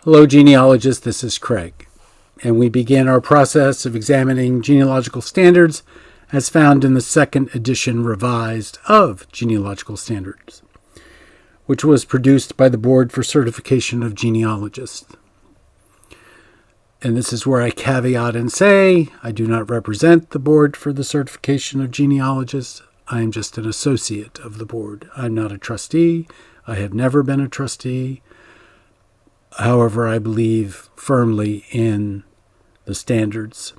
Hello, genealogists. This is Craig, and we begin our process of examining genealogical standards as found in the second edition revised of Genealogical Standards, which was produced by the Board for Certification of Genealogists. And this is where I caveat and say I do not represent the Board for the Certification of Genealogists. I am just an associate of the board. I'm not a trustee. I have never been a trustee. However, I believe firmly in the standards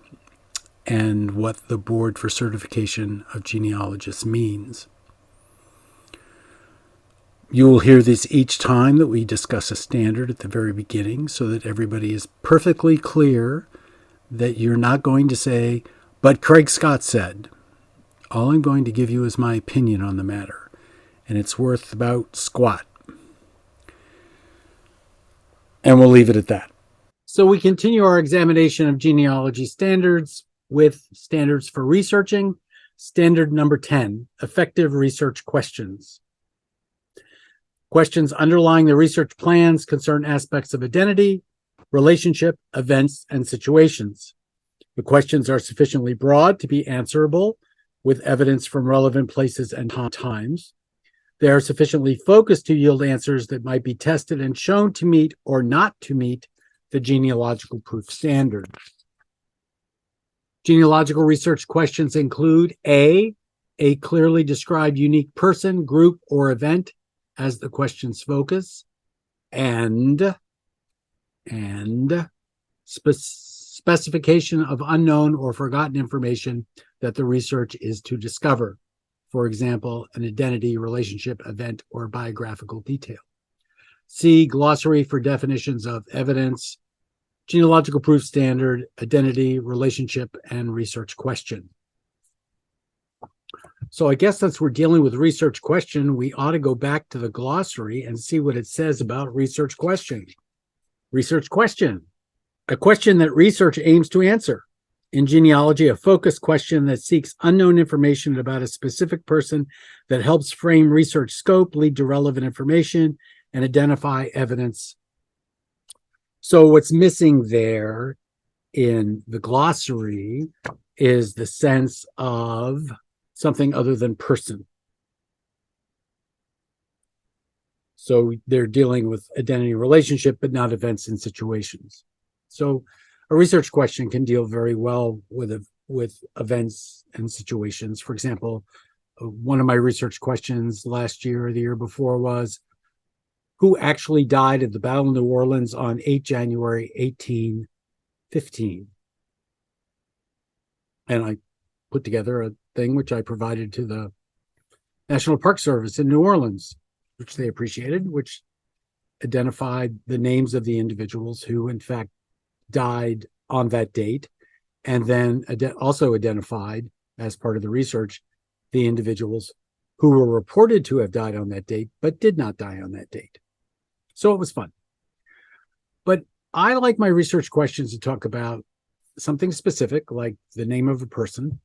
and what the Board for Certification of Genealogists means. You will hear this each time that we discuss a standard at the very beginning so that everybody is perfectly clear that you're not going to say, but Craig Scott said. All I'm going to give you is my opinion on the matter, and it's worth about squat. And we'll leave it at that. So we continue our examination of genealogy standards with standards for researching. Standard number 10, effective research questions. Questions underlying the research plans concern aspects of identity, relationship, events, and situations. The questions are sufficiently broad to be answerable with evidence from relevant places and times. They are sufficiently focused to yield answers that might be tested and shown to meet or not to meet the genealogical proof standard. Genealogical research questions include A clearly described unique person, group, or event as the question's focus, and specification of unknown or forgotten information that the research is to discover. For example, an identity, relationship, event, or biographical detail. C, glossary for definitions of evidence, genealogical proof standard, identity, relationship, and research question. So I guess since we're dealing with research question, we ought to go back to the glossary and see what it says about research question. Research question, a question that research aims to answer. In genealogy, a focused question that seeks unknown information about a specific person that helps frame research scope, lead to relevant information, and identify evidence. So what's missing there in the glossary is the sense of something other than person. So they're dealing with identity, relationship, but not events and situations. So a research question can deal very well with events and situations. For example, one of my research questions last year or the year before was, who actually died at the Battle of New Orleans on 8 January 1815? And I put together a thing which I provided to the National Park Service in New Orleans, which they appreciated, which identified the names of the individuals who, in fact, died on that date, and then also identified, as part of the research, the individuals who were reported to have died on that date, but did not die on that date. So it was fun. But I like my research questions to talk about something specific, like the name of a person.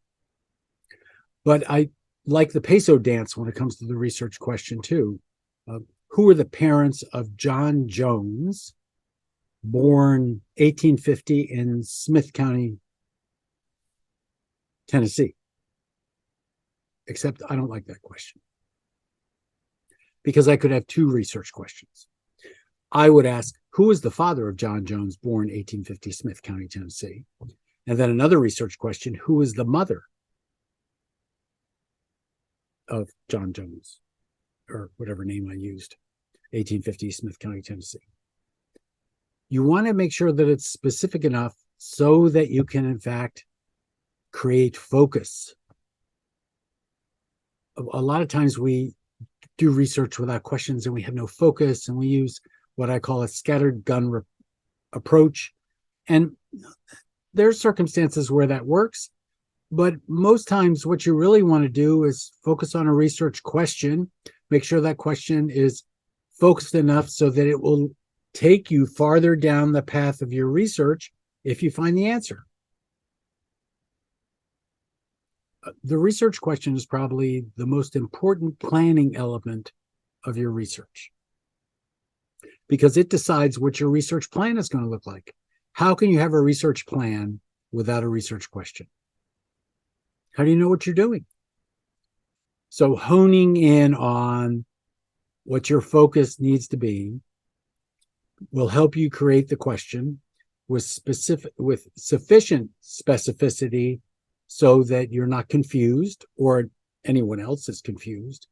But I like the peso dance when it comes to the research question, too. Who are the parents of John Jones, born 1850 in Smith County, Tennessee? Except I don't like that question, because I could have two research questions. I would ask, who is the father of John Jones, born 1850, Smith County, Tennessee? And then another research question, who is the mother of John Jones, or whatever name I used, 1850, Smith County, Tennessee? You want to make sure that it's specific enough so that you can, in fact, create focus. A lot of times we do research without questions and we have no focus, and we use what I call a scattered gun approach. And there's circumstances where that works, but most times what you really want to do is focus on a research question, make sure that question is focused enough so that it will take you farther down the path of your research if you find the answer. The research question is probably the most important planning element of your research. because it decides what your research plan is going to look like. How can you have a research plan without a research question? How do you know what you're doing? So honing in on what your focus needs to be will help you create the question with sufficient specificity so that you're not confused or anyone else is confused.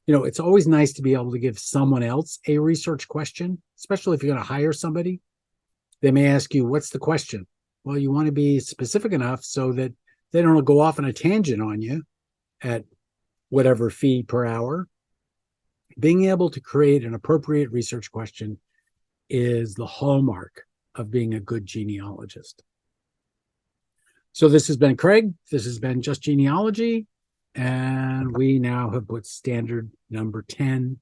It's always nice to be able to give someone else a research question, especially if you're going to hire somebody. They may ask you, what's the question? Well, you want to be specific enough so that they don't go off on a tangent on you at whatever fee per hour. Being able to create an appropriate research question is the hallmark of being a good genealogist. So this has been Craig. This has been Just Genealogy. And we now have put standard number 10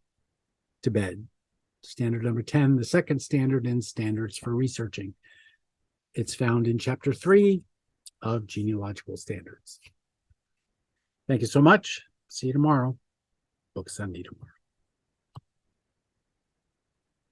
to bed. Standard number 10, the second standard in standards for researching. It's found in chapter 3 of Genealogical Standards. Thank you so much. See you tomorrow. Book Sunday tomorrow.